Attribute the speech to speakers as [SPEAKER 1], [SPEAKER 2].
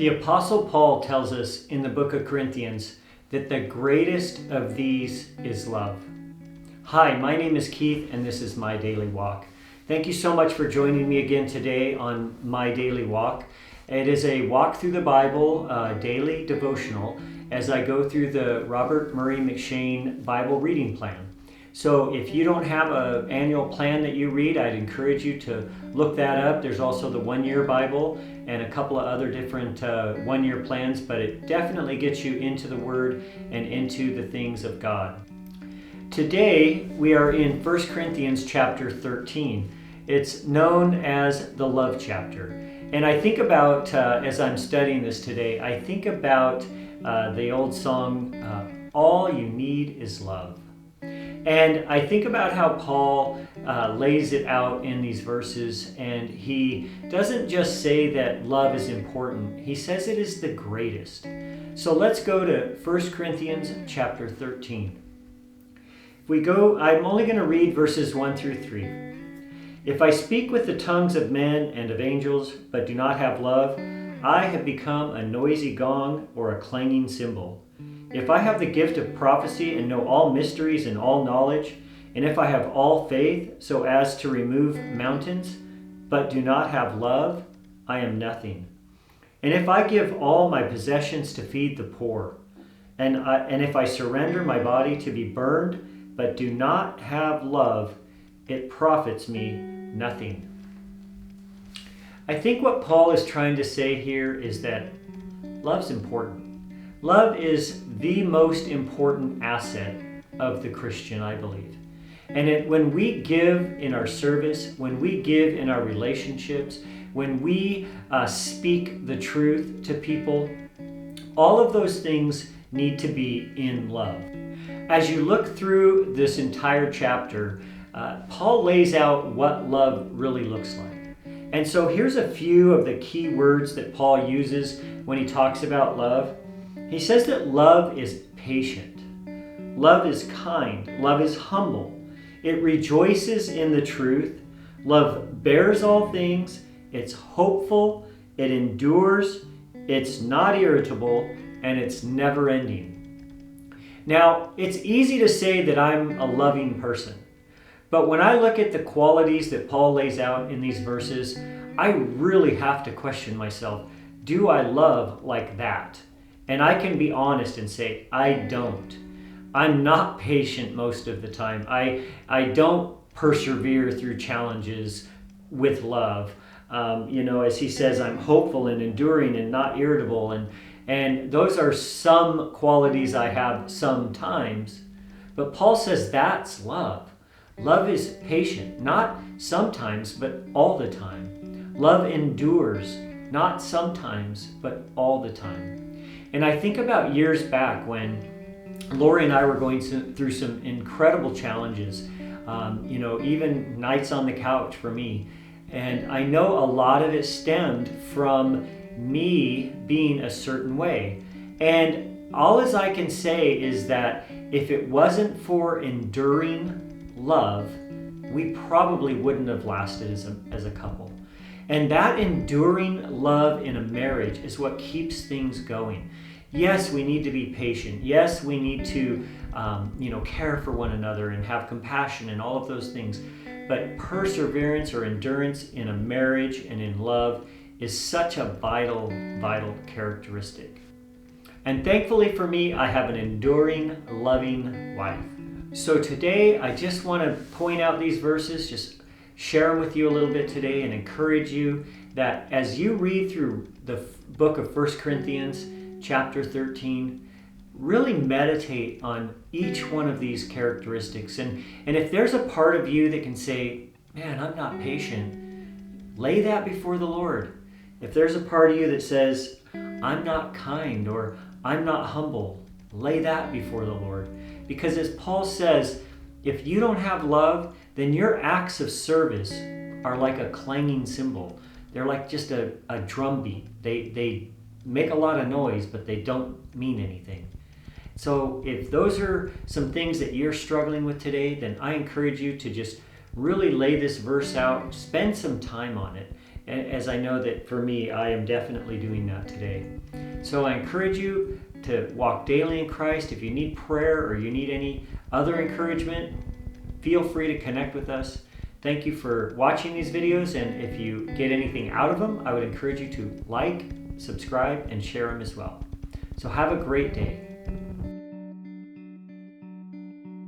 [SPEAKER 1] The Apostle Paul tells us in the book of Corinthians that the greatest of these is love. Hi, my name is Keith, and this is My Daily Walk. Thank you so much for joining me again today on My Daily Walk. It is a walk through the Bible, daily devotional, as I go through the Robert Murray McShane Bible reading plan. So if you don't have an annual plan that you read, I'd encourage you to look that up. There's also the one-year Bible and a couple of other different one-year plans, but it definitely gets you into the Word and into the things of God. Today, we are in 1 Corinthians chapter 13. It's known as the love chapter. And I think about, as I'm studying this today, I think about the old song, All You Need Is Love. And I think about how Paul lays it out in these verses, and he doesn't just say that love is important, he says it is the greatest. So let's go to 1 Corinthians chapter 13. If we go, I'm only going to read verses 1 through 3. If I speak with the tongues of men and of angels, but do not have love, I have become a noisy gong or a clanging cymbal. If I have the gift of prophecy and know all mysteries and all knowledge, and if I have all faith so as to remove mountains, but do not have love, I am nothing. And if I give all my possessions to feed the poor, and if I surrender my body to be burned, but do not have love, it profits me nothing. I think what Paul is trying to say here is that love's important. Love is the most important asset of the Christian, I believe. And when we give in our service, when we give in our relationships, when we speak the truth to people, all of those things need to be in love. As you look through this entire chapter, Paul lays out what love really looks like. And so here's a few of the key words that Paul uses when he talks about love. He says that love is patient, love is kind, love is humble, it rejoices in the truth, love bears all things, it's hopeful, it endures, it's not irritable, and it's never ending. Now, it's easy to say that I'm a loving person, but when I look at the qualities that Paul lays out in these verses, I really have to question myself, do I love like that? And I can be honest and say, I don't. I'm not patient most of the time. I don't persevere through challenges with love. As he says, I'm hopeful and enduring and not irritable. And those are some qualities I have sometimes. But Paul says that's love. Love is patient, not sometimes, but all the time. Love endures, not sometimes, but all the time. And I think about years back when Lori and I were going through some incredible challenges, even nights on the couch for me. And I know a lot of it stemmed from me being a certain way. And all as I can say is that if it wasn't for enduring love, we probably wouldn't have lasted as a couple. And that enduring love in a marriage is what keeps things going. Yes, we need to be patient. Yes, we need to, care for one another and have compassion and all of those things. But perseverance or endurance in a marriage and in love is such a vital, vital characteristic. And thankfully for me, I have an enduring, loving wife. So today, I just want to point out these verses, just share them with you a little bit today and encourage you that as you read through the book of 1 Corinthians chapter 13, really meditate on each one of these characteristics. And if there's a part of you that can say, man, I'm not patient, lay that before the Lord. If there's a part of you that says, I'm not kind or I'm not humble, lay that before the Lord. Because as Paul says, if you don't have love, then your acts of service are like a clanging cymbal. They're like just a drum beat. They make a lot of noise, but they don't mean anything. So if those are some things that you're struggling with today, then I encourage you to just really lay this verse out, spend some time on it, as I know that for me, I am definitely doing that today. So I encourage you to walk daily in Christ. If you need prayer or you need any other encouragement, feel free to connect with us. Thank you for watching these videos, and if you get anything out of them, I would encourage you to like, subscribe, and share them as well. So have a great day.